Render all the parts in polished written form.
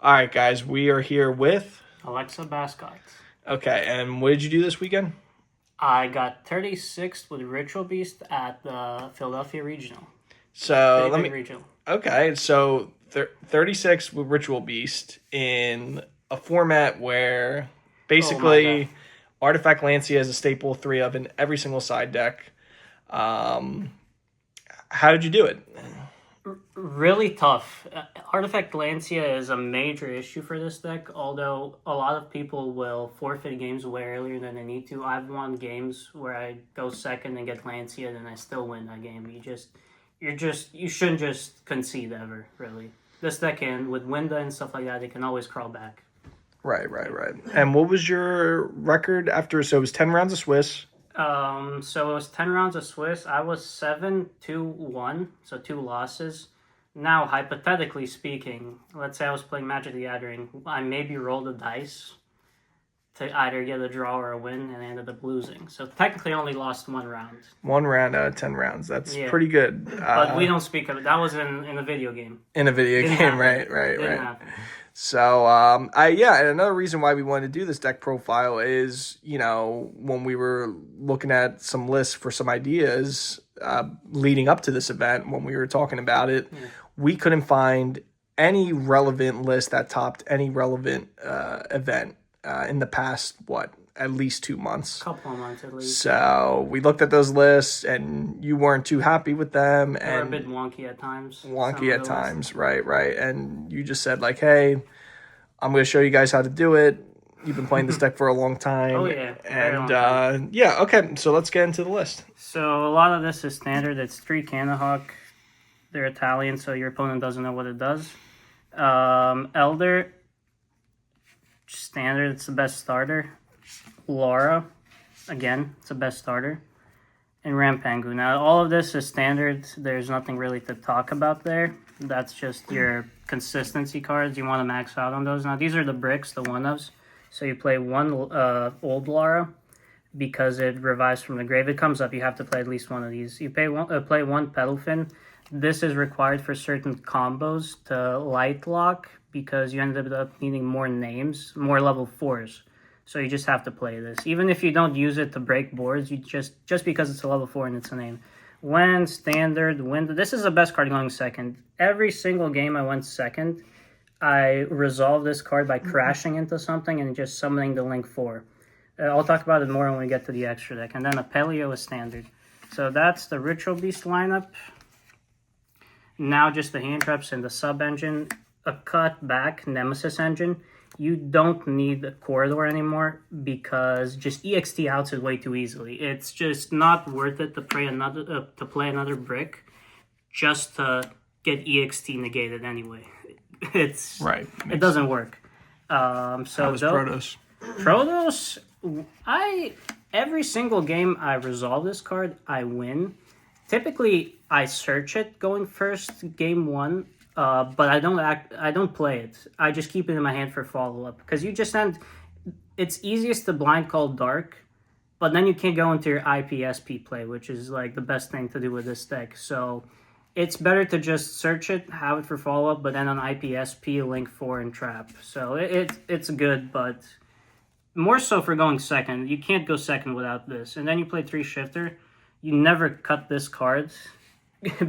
All right, guys, we are here with. Aleksa Baskot. Okay, and what did you do this weekend? I got 36th with Ritual Beast at the Philadelphia Regional. So Pretty let big me. regional. Okay, so 36 with Ritual Beast in a format where Oh my god. basically Artifact Lancea is a staple, three of in every single side deck. Um, how did you do it? Really tough. Artifact Lancea is a major issue for this deck, although a lot of people will forfeit games way earlier than they need to. I've won games where I go second and get Lancea and I still win that game. You shouldn't just concede ever, really. This deck can, with Winda and stuff like that, it can always crawl back. Right. And what was your record after? So it was 10 rounds of Swiss. So it was 10 rounds of Swiss. I was 7-2-1, so 2 losses. Now, hypothetically speaking, let's say I was playing Magic the Gathering, I maybe rolled a dice to either get a draw or a win, and I ended up losing. So technically, I only lost 1 round. 1 round out of 10 rounds. That's pretty good. But we don't speak of it. That was in a video game. In a video Didn't game, happen. right. Didn't happen. So, and another reason why we wanted to do this deck profile is, when we were looking at some lists for some ideas leading up to this event, when we were talking about it, we couldn't find any relevant list that topped any relevant event in the past, at least 2 months. Couple of months at least. So we looked at those lists, and you weren't too happy with them. They were a bit wonky at times. Right. And you just said, like, hey, I'm going to show you guys how to do it. You've been playing this deck for a long time. Oh, yeah. And, okay, so let's get into the list. So a lot of this is standard. It's 3 Cannahawk. They're Italian, so your opponent doesn't know what it does. Elder, standard. It's the best starter. Laura, again, it's the best starter. And Rampangu. Now, all of this is standard. There's nothing really to talk about there. That's just your consistency cards. You want to max out on those. Now, these are the bricks, the one-ofs. So you play one old Laura because it revives from the grave. It comes up. You have to play at least one of these. You play one Pedalfin. This is required for certain combos to light lock because you ended up needing more names, more level 4s. So you just have to play this. Even if you don't use it to break boards, you just because it's a level 4 and it's a name. When standard, this is the best card going second. Every single game I went second, I resolved this card by crashing into something and just summoning the Link 4. I'll talk about it more when we get to the extra deck. And then Apelio is standard. So that's the Ritual Beast lineup. Now just the hand traps and the sub engine. A cut back Nemesis engine. You don't need the corridor anymore because just EXT outs it way too easily. It's just not worth it to play another brick just to get EXT negated anyway. It's right. It doesn't work. So how was Protos? Protos, every single game I resolve this card, I win. Typically, I search it going first game 1. But I don't play it. I just keep it in my hand for follow-up. Because it's easiest to blind call dark, but then you can't go into your IPSP play, which is like the best thing to do with this deck. So it's better to just search it, have it for follow-up, but then on IPSP, link 4 and trap. So it's good, but more so for going second. You can't go second without this. And then you play 3 Shifter. You never cut this card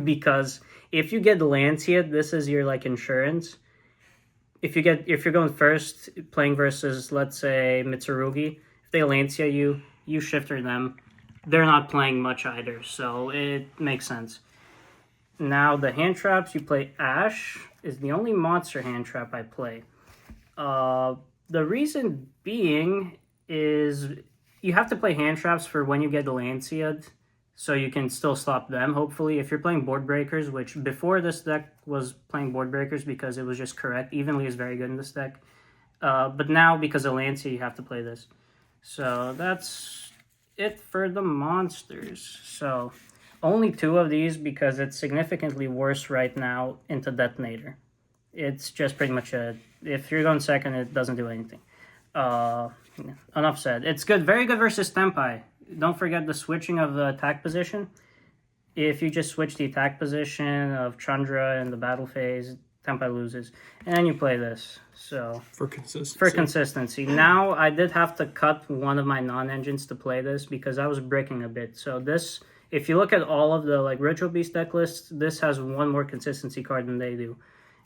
because if you get Lancea, this is your insurance. If you're going first, playing versus let's say Mitsurugi, if they Lancea you shifter them. They're not playing much either, so it makes sense. Now the hand traps, you play Ash is the only monster hand trap I play. The reason being is you have to play hand traps for when you get Lancea. So you can still stop them, hopefully. If you're playing Board Breakers, which before this deck was playing Board Breakers because it was just correct. Evenly is very good in this deck. But now, because of Lancea, you have to play this. So that's it for the monsters. So only 2 of these because it's significantly worse right now into Detonator. It's just pretty much if you're going second, it doesn't do anything. Enough said. It's good, very good versus Tempai. Don't forget the switching of the attack position. If you just switch the attack position of Chandra in the battle phase, Tempai loses. And then you play this. So For consistency. for consistency. Now, I did have to cut one of my non-engines to play this because I was breaking a bit. So this, if you look at all of the like Ritual Beast deck lists, this has one more consistency card than they do.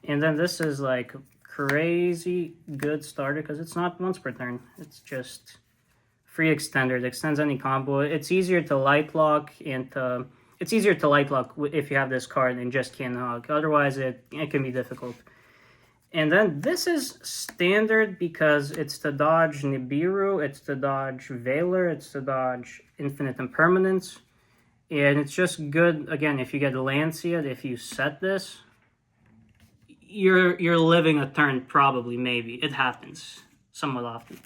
And then this is like crazy good starter because it's not once per turn. It's just free extender. It extends any combo. It's easier to light lock it's easier to light lock if you have this card and just Cannon Hog. Otherwise, it can be difficult. And then this is standard because it's to dodge Nibiru, it's to dodge Valor, it's to dodge Infinite Impermanence. And it's just good, again, if you get Lancea, if you set this, you're living a turn, probably, maybe. It happens somewhat often.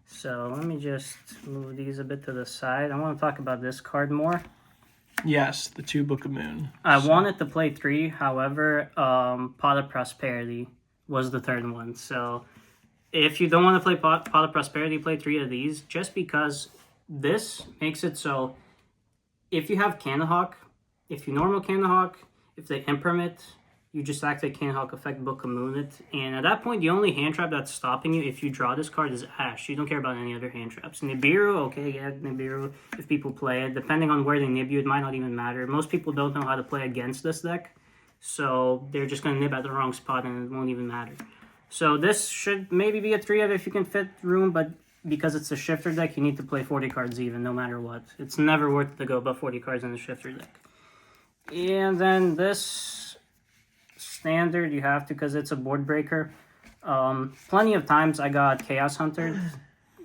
So let me just move these a bit to the side. I want to talk about this card more. Yes, the 2 Book of Moon. I wanted to play 3, however, Pot of Prosperity was the third one. So if you don't want to play Pot of Prosperity, play 3 of these, just because this makes it so if you have Cannon Hawk, if you normal Cannon Hawk, if they impermit, you just activate Cannon Hawk effect, Book of Moon it. And at that point, the only hand trap that's stopping you if you draw this card is Ash. You don't care about any other hand traps. Nibiru, okay, yeah, Nibiru, if people play it. Depending on where they nib you, it might not even matter. Most people don't know how to play against this deck. So they're just going to nib at the wrong spot and it won't even matter. So this should maybe be a 3-of if you can fit room, but because it's a shifter deck, you need to play 40 cards even, no matter what. It's never worth it to go above 40 cards in a shifter deck. And then this standard, you have to because it's a board breaker. Plenty of times I got Chaos Hunter,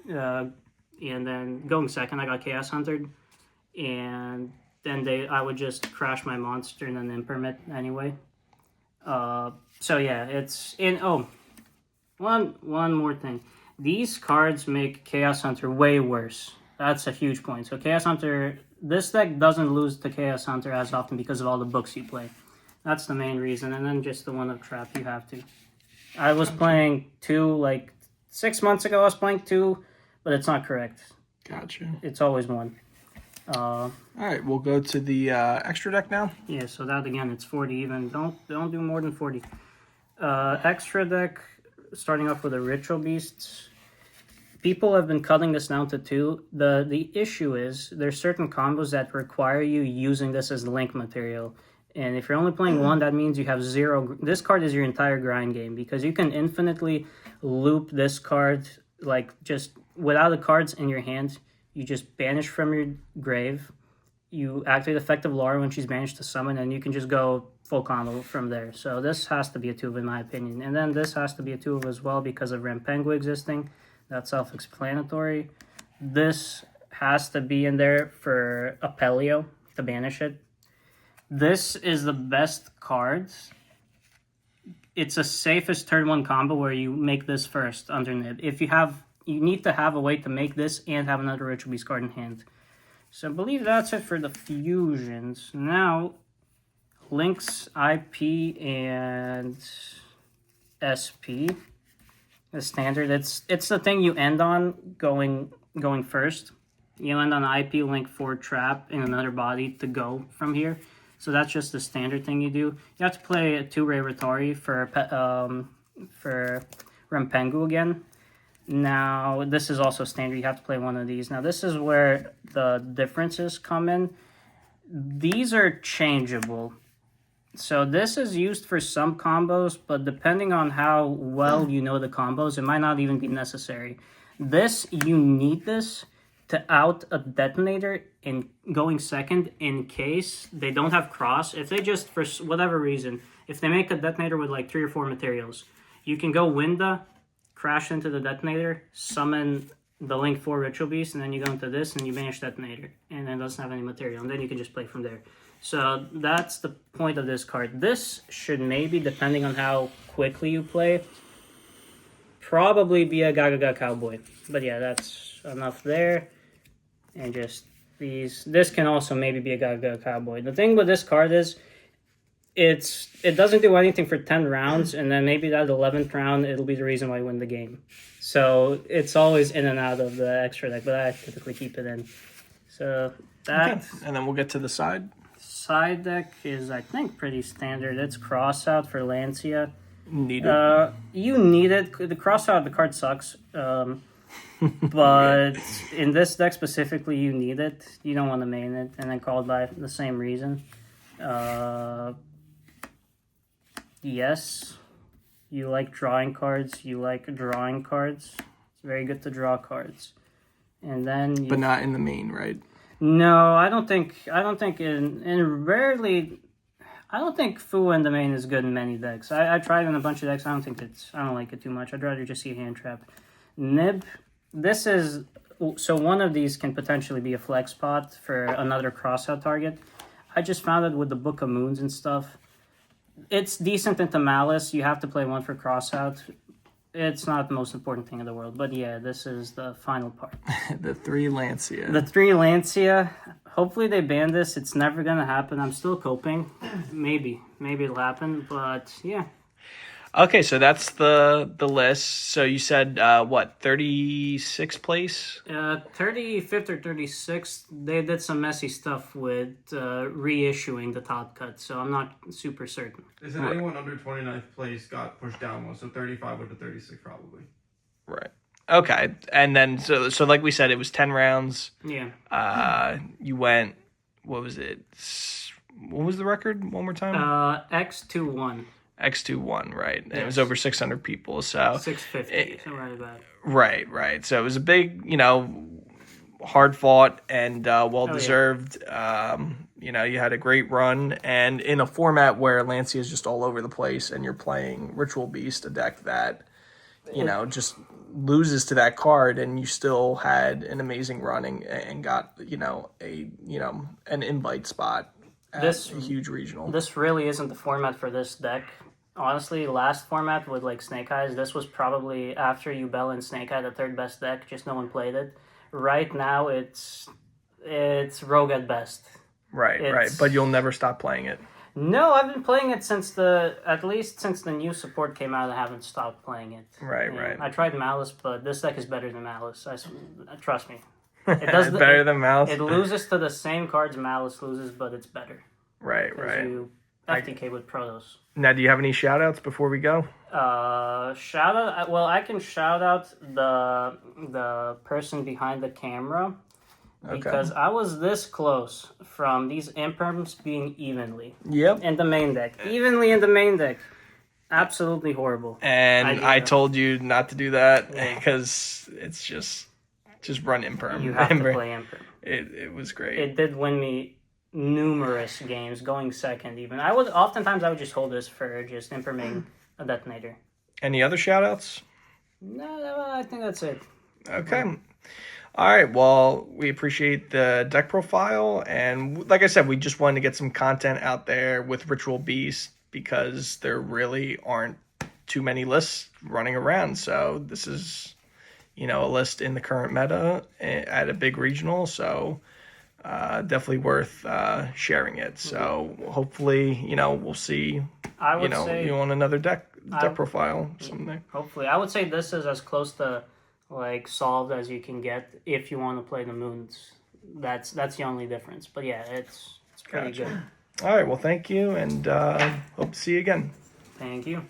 and then going second, I got Chaos Hunter, and then I would just crash my monster and then impermit anyway. So yeah, it's in. Oh, one more thing. These cards make Chaos Hunter way worse. That's a huge point. So Chaos Hunter, this deck doesn't lose to Chaos Hunter as often because of all the books you play. That's the main reason. And then just the 1-of trap, you have to. I was playing 2, like 6 months ago I was playing 2, but it's not correct. Gotcha. It's always 1. All right, we'll go to the extra deck now. Yeah, so that again, it's 40 even. Don't do more than 40. Extra deck, starting off with the Ritual Beasts. People have been cutting this down to 2. The issue is there's certain combos that require you using this as link material. And if you're only playing 1, that means you have 0. This card is your entire grind game because you can infinitely loop this card, like just without the cards in your hand. You just banish from your grave. You activate Effective Laura when she's banished to summon, and you can just go full combo from there. So this has to be a 2 in my opinion. And then this has to be a 2 as well because of Rampengu existing. That's self-explanatory. This has to be in there for Apelio to banish it. This is the best card. It's the safest turn 1 combo where you make this first under nib. You need to have a way to make this and have another Ritual Beast card in hand. So I believe that's it for the fusions. Now, Link's IP and SP. The standard. It's the thing you end on going first. You end on IP, Link 4 trap in another body to go from here. So that's just the standard thing you do. You have to play a 2-ray Rotari for Rampengu again. Now, this is also standard. You have to play 1 of these. Now, this is where the differences come in. These are changeable. So this is used for some combos, but depending on how well you know the combos, it might not even be necessary. You need this to out a detonator in going second in case they don't have cross. If they just, for whatever reason, if they make a detonator with like 3 or 4 materials, you can go Winda, crash into the detonator, summon the Link 4 Ritual Beast, and then you go into this and you banish detonator, and then it doesn't have any material, and then you can just play from there. So that's the point of this card. This should maybe, depending on how quickly you play, probably be a Gagaga Cowboy. But yeah, that's enough there. And just these. This can also maybe be a Gagaga Cowboy. The thing with this card is it doesn't do anything for 10 rounds, and then maybe that 11th round, it'll be the reason why you win the game. So it's always in and out of the extra deck, but I typically keep it in. So that. Okay. And then we'll get to the side. Side deck is, I think, pretty standard. It's cross out for Lancea. Needed. You need it. The crossout of the card sucks. But in this deck specifically, you need it. You don't want to main it and then call it by the same reason. Yes, you like drawing cards. You like drawing cards. It's very good to draw cards. And then, But not in the main, right? No, I don't think in rarely. I don't think Fu in the main is good in many decks. I tried in a bunch of decks. I don't like it too much. I'd rather just see a hand trap. Nib. This is so one of these can potentially be a flex spot for another crossout target. I just found it with the Book of Moons and stuff. It's decent into Malice. You have to play one for crossout. It's not the most important thing in the world, but yeah, this is the final part. The 3 Lancea. The 3 Lancea. Hopefully they ban this. It's never gonna happen. I'm still coping. Maybe it'll happen, but yeah. Okay, so that's the list. So you said, 36th place? 35th or 36th, they did some messy stuff with reissuing the top cut, so I'm not super certain. They said anyone under 29th place got pushed down one, so 35 would to 36 probably. Right. Okay, and then, so like we said, it was 10 rounds. Yeah. You went, what was it? What was the record? One more time? X2-1. X2-1, right. And Yes. It was over 600 people, so... 650, something like that. Right. So it was a big, hard fought and well-deserved. You had a great run. And in a format where Lancea is just all over the place and you're playing Ritual Beast, a deck that, just loses to that card, and you still had an amazing running and got, an invite spot at a huge regional. This really isn't the format for this deck. Honestly, last format with like Snake Eyes, this was probably after Ubella and Snake Eye the third best deck. Just no one played it. Right now, it's Rogue at best. Right. But you'll never stop playing it. No, I've been playing it at least since the new support came out. I haven't stopped playing it. Right. I tried Malice, but this deck is better than Malice. Trust me. It does It's better than Malice. It loses to the same cards Malice loses, but it's better. Right. You FTK with Protos. Now, do you have any shout-outs before we go? Shout out. Well, I can shout out the person behind the camera because I was this close from these imperms being evenly. Yep. In the main deck, evenly in the main deck. Absolutely horrible. And I told you not to do that because it's just run imperm. You have to play imperm. It was great. It did win me numerous games, going second even. Oftentimes I would just hold this for just imperming a detonator. Any other shout-outs? No, I think that's it. Okay. All right. Well, we appreciate the deck profile. And like I said, we just wanted to get some content out there with Ritual Beast because there really aren't too many lists running around. So this is, a list in the current meta at a big regional. So definitely worth sharing it. So hopefully, we'll see, I would say you on another deck profile someday. Hopefully. I would say this is as close to like solved as you can get if you want to play the moons. That's the only difference. But yeah, it's pretty good. All right. Well, thank you, and hope to see you again. Thank you.